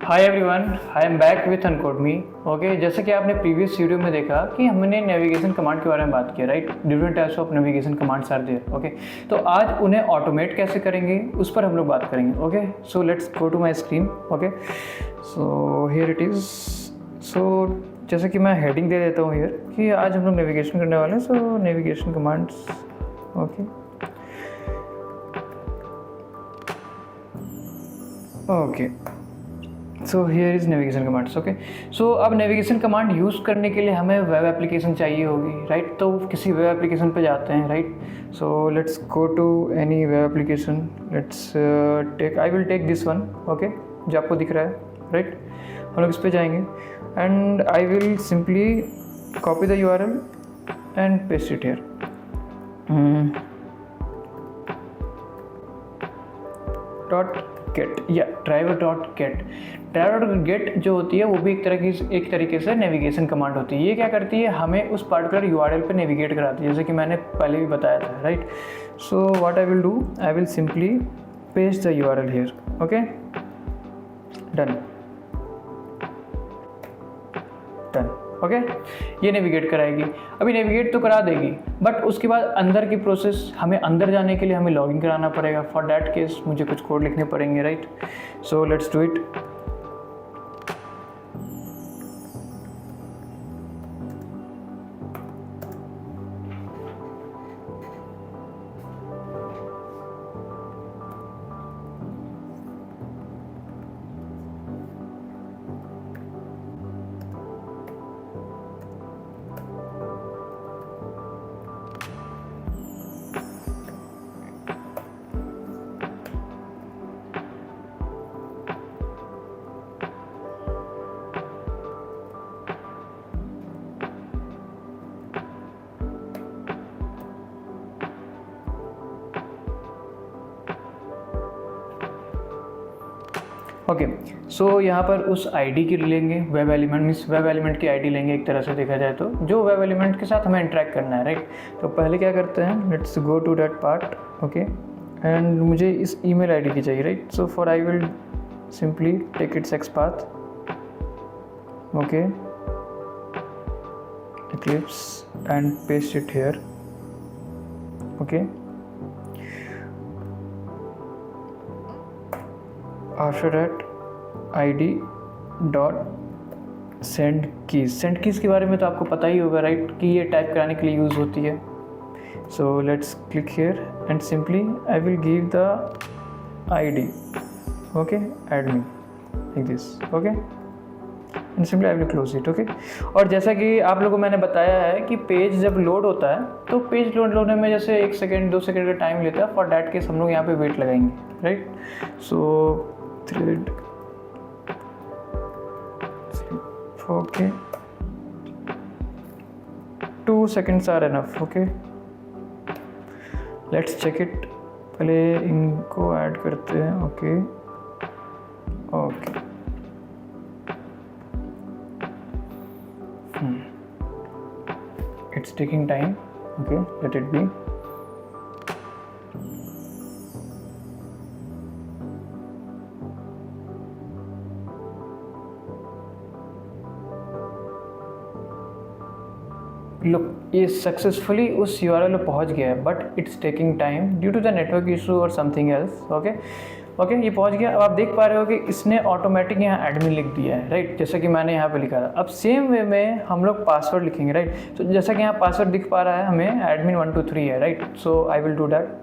Hi everyone, I am back with uncode me. Okay, जैसे कि आपने प्रीवियस वीडियो में देखा कि हमने नेविगेशन कमांड के बारे में बात किया, right. Different types of navigation commands are there. Okay, तो आज उन्हें ऑटोमेट कैसे करेंगे उस पर हम लोग बात करेंगे। Okay, so let's go to my screen. Okay, so here it is. So जैसे कि मैं हेडिंग दे देता हूँ हियर कि आज हम लोग नेविगेशन करने वाले हैं। So navigation commands. Okay okay, so here is navigation commands. Okay, so अब नेविगेशन कमांड यूज़ करने के लिए हमें वेब एप्लीकेशन चाहिए होगी, राइट। तो किसी वेब एप्लीकेशन पे जाते हैं, right. So let's go to any web application. Let's I will take this one. Okay, जो आपको दिख रहा है, राइट। हम लोग इस पे जाएंगे and I will simply copy the URL and paste it here. .get या driver.get। driver.get जो होती है वो भी एक तरीके से नेविगेशन कमांड होती है। ये क्या करती है, हमें उस पार्टिकुलर URL पे नेविगेट कराती है, जैसे कि मैंने पहले भी बताया था, right. So what I will do, I will simply paste the URL here. Okay, done done. Okay, ये नेविगेट कराएगी। अभी नेविगेट तो करा देगी, बट उसके बाद अंदर की प्रोसेस, हमें अंदर जाने के लिए हमें लॉगिन कराना पड़ेगा। फॉर दैट केस मुझे कुछ कोड लिखने पड़ेंगे, right. So let's do it. Okay, so यहाँ पर उस आईडी की लेंगे, web element means web element की आईडी लेंगे एक तरह से देखा जाए तो, जो वेब एलिमेंट के साथ हमें इंटरेक्ट करना है, राइट। तो पहले क्या करते हैं, let's go to that part. Okay, and मुझे इस ईमेल आईडी की चाहिए, right. So for I will simply take its XPath। ओके, Eclipse and paste it here. Okay, after that id dot send keys के बारे में तो आपको पता ही होगा, राइट, कि ये टाइप कराने के लिए यूज़ होती है। So let's click here and simply I will give the id। Okay, admin like this। Okay, and simply I will close it. Okay, और जैसा कि आप लोगों को मैंने बताया है कि पेज जब लोड होता है तो पेज लोड होने में जैसे 1 सेकेंड 2 सेकेंड का टाइम लेता है। फॉर दैट केस हम लोग यहाँ पे वेट लगाएंगे, right. So thread okay, 2 seconds are enough. Okay, let's check it. पहले इनको ऐड करते हैं। Okay okay, it's taking time. Okay, let it be. Look, ये सक्सेसफुली उस URL पे पहुंच गया है, but it's taking time due to the network issue और समथिंग एल्स। ओके ओके, ये पहुंच गया। अब आप देख पा रहे हो कि इसने ऑटोमेटिक यहाँ एडमिन लिख दिया है, राइट, जैसा कि मैंने यहाँ पे लिखा था। अब सेम वे में हम लोग पासवर्ड लिखेंगे, राइट। तो जैसा कि यहाँ पासवर्ड दिख पा रहा है हमें admin 123 है, right. So I will do that.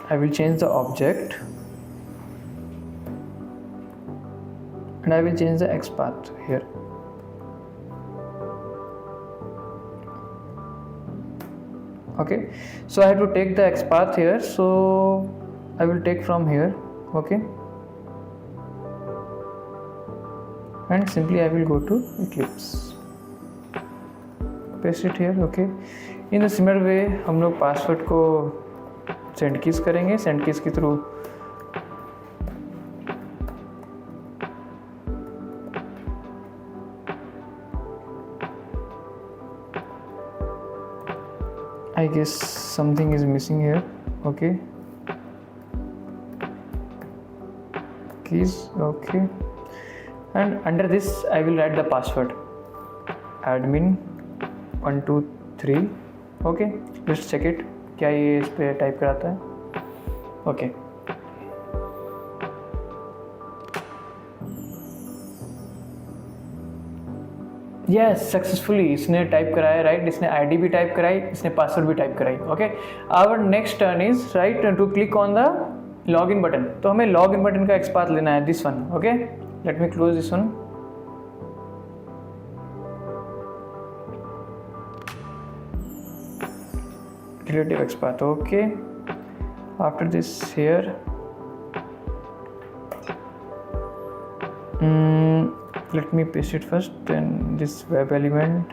I will change the object and I will change the XPath here. Okay, so I have to take the XPath here, so I will take from here. Okay, and simply I will go to Eclipse, paste it here. Okay, in a similar way हम लोग password को send keys करेंगे, send keys के through I guess something is missing here. Okay, keys. Okay, and under this I will write the password admin 123. Okay, let's check it, क्या ये इस पर type कराता है? ओके, यस सक्सेसफुली इसने type कराया, राइट। इसने आईडी भी टाइप कराई, इसने पासवर्ड भी टाइप कराई। Okay, our next turn is right to click on the login button. तो हमें लॉगिन बटन का एक्सपाथ लेना है, this one. Okay, let me close this one. relative XPath. Okay, after this here let me paste it first, then this web element.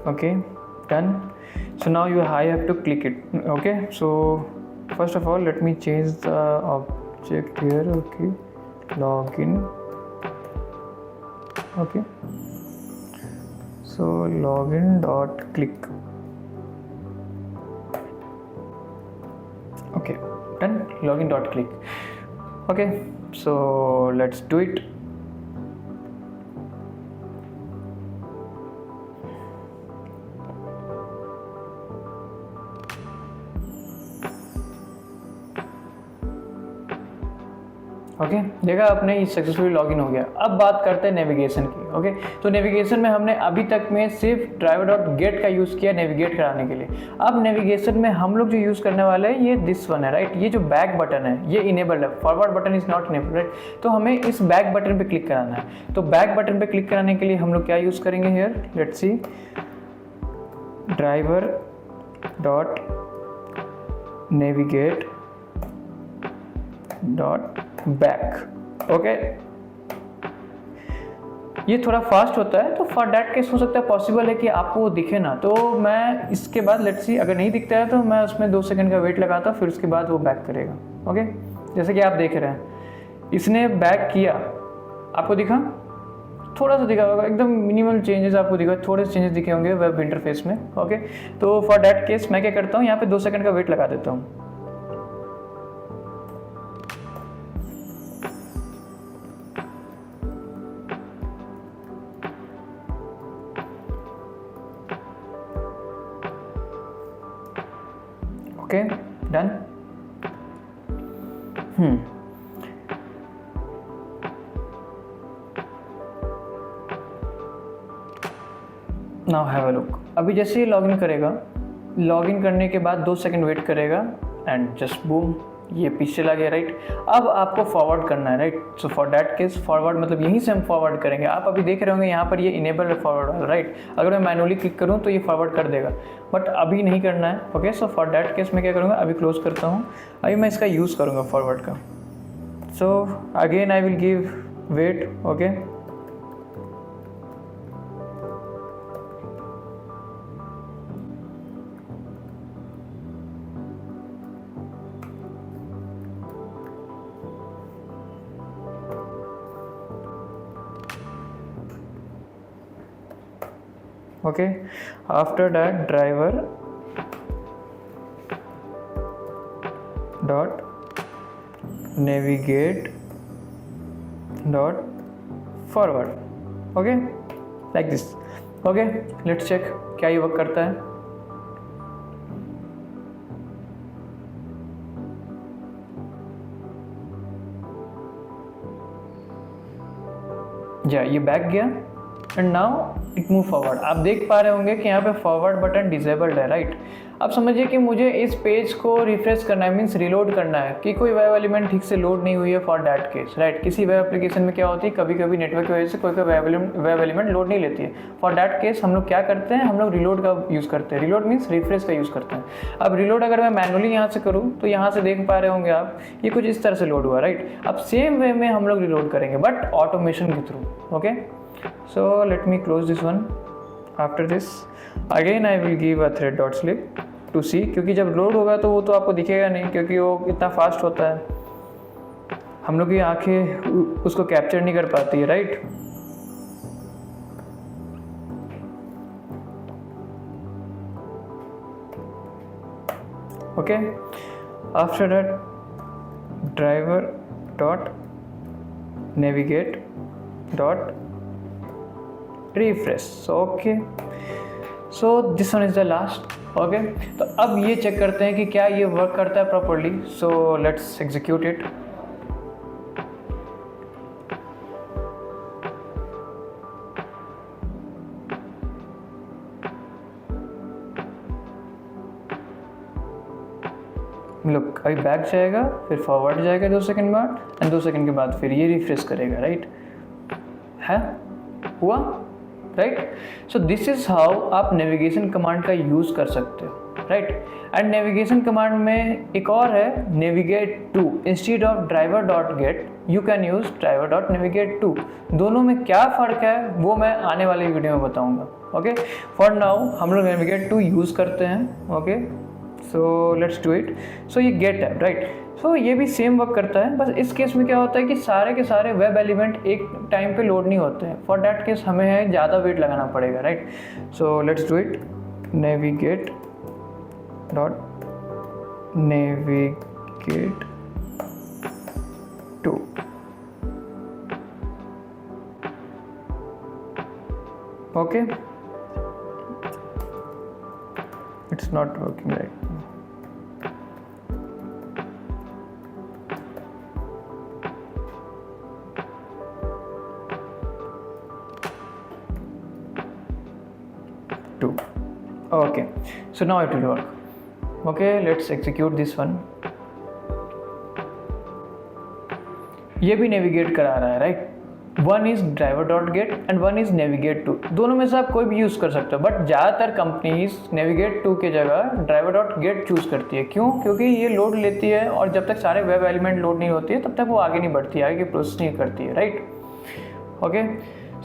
Okay, done. So now I have to click it. Okay, so first of all let me change the object here. Okay, login. Okay, so login dot click. Okay, done. Login dot click. Okay, so let's do it. Okay, देखा आपने, ये successfully login हो गया। अब बात करते हैं navigation की। ओके, तो नेविगेशन में हमने अभी तक में सिर्फ ड्राइवर डॉट गेट का यूज़ किया नेविगेट कराने के लिए। अब नेविगेशन में हम लोग जो यूज़ करने वाले हैं ये दिस वन है, राइट। ये जो बैक बटन है ये इनेबल्ड है, forward button is not enabled, right. तो हमें इस बैक बटन पे क्लिक कराना है। तो बैक बटन पे क्लिक कराने के लिए हम लोग क्या यूज़ करेंगे here, let's see, driver dot navigate dot back. Okay, ये थोड़ा फास्ट होता है, तो फॉर दैट केस हो सकता है पॉसिबल है कि आपको वो दिखे ना। तो मैं इसके बाद लेट्स सी, अगर नहीं दिखता है तो मैं उसमें 2 सेकंड का वेट लगाता हूँ, फिर उसके बाद वो बैक करेगा। ओके, जैसे कि आप देख रहे हैं इसने बैक किया, आपको दिखा, थोड़ा सा दिखा होगा, एकदम मिनिमल चेंजेस आपको दिखा, थोड़े से चेंजेस दिखे होंगे वेब इंटरफेस में। ओके, तो फॉर दैट केस मैं क्या करता हूँ, यहाँ पे 2 सेकंड का वेट लगा देता हूँ। Okay, done. Now have a look. अभी जैसे ही लॉगिन करेगा, लॉगिन करने के बाद 2 सेकंड वेट करेगा एंड जस्ट बूम, ये पीछे चला गया, राइट। अब आपको फॉरवर्ड करना है, right. So for that case forward मतलब यहीं से हम फॉरवर्ड करेंगे। आप अभी देख रहे होंगे यहाँ पर ये इनेबल है फॉरवर्ड, राइट। अगर मैं मैनुअली क्लिक करूँ तो ये फॉरवर्ड कर देगा, बट अभी नहीं करना है। Okay, so for that case मैं क्या करूँगा, अभी क्लोज करता हूँ, अभी मैं इसका यूज़ करूँगा फॉरवर्ड का। So again I will give wait. Okay, okay, after that driver dot navigate dot forward. Okay, like this. Okay, let's check क्या ये वर्क करता है। या ये बैक गया and now it move forward. आप देख पा रहे होंगे कि यहाँ पे फॉरवर्ड बटन डिसेबल्ड है, राइट। अब समझिए कि मुझे इस पेज को रिफ्रेश करना है, मीन्स रीलोड करना है कि कोई वेब एलिमेंट ठीक से लोड नहीं हुई है फॉर दैट केस, राइट। किसी वेब एप्लीकेशन में क्या होती है, कभी कभी नेटवर्क की वजह से कोई वेब एलिमेंट लोड नहीं लेती है। फॉर दैट केस हम लोग क्या करते हैं, हम लोग रीलोड का यूज़ करते हैं। रीलोड मीन्स रिफ्रेश का यूज़ करते हैं। अब रीलोड अगर मैं मैनुअली यहाँ से करूँ तो यहाँ से देख पा रहे होंगे आप, ये कुछ इस तरह से लोड हुआ, राइट। अब सेम वे में हम लोग रीलोड करेंगे बट ऑटोमेशन के through. Okay, so let me close this one. After this again I will give a thread dot sleep to see, क्योंकि जब लोड होगा तो वो तो आपको दिखेगा नहीं, क्योंकि वो इतना फास्ट होता है, हम लोग की आंखें उसको कैप्चर नहीं कर पाती है, right. Okay, after that driver dot navigate dot refresh. So okay, so this one is the last. Okay, तो अब ये चेक करते हैं कि क्या ये वर्क करता है properly. So let's execute it. Look, अभी बैक जाएगा, फिर फॉरवर्ड जाएगा 2 सेकंड बाद, एंड 2 सेकंड के बाद फिर ये रिफ्रेश करेगा, राइट है, हुआ, right. So this is how आप नेविगेशन कमांड का यूज़ कर सकते हो, राइट. एंड नेविगेशन कमांड में एक और है, navigate to. Instead of driver dot get you can use driver dot navigate to. दोनों में क्या फ़र्क है वो मैं आने वाली वीडियो में बताऊंगा. ओके, फॉर नाउ हम लोग नेविगेट टू यूज़ करते हैं. Okay, so let's do it. So ये गेट है, राइट. सो ये भी सेम वर्क करता है, बस इस केस में क्या होता है कि सारे के सारे वेब एलिमेंट एक टाइम पे लोड नहीं होते हैं. फॉर दैट केस हमें ज़्यादा वेट लगाना पड़ेगा, right. So let's do it. Navigate dot navigate to. Okay, it's not working right. Okay, so now it will work. Okay, let's execute this one. ये भी नेविगेट करा रहा है, right. One is driver dot get and one is navigate to. दोनों में से आप कोई भी यूज़ कर सकते हो, बट ज़्यादातर कंपनीज नेविगेट टू के जगह ड्राइवर डॉट गेट चूज़ करती है. क्यों? क्योंकि ये लोड लेती है, और जब तक सारे वेब एलिमेंट लोड नहीं होती है तब तक वो आगे नहीं बढ़ती है, आगे प्रोसेस नहीं करती है, राइट. ओके,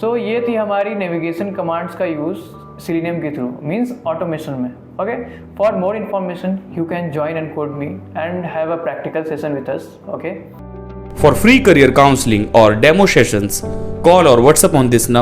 सो ये थी हमारी नेविगेशन कमांड्स का यूज़ Selenium के थ्रू, मीन्स ऑटोमेशन में. Okay, for more information you can join and code me and have a practical session with us. Okay, For free career counseling or demo sessions, call or WhatsApp on this number.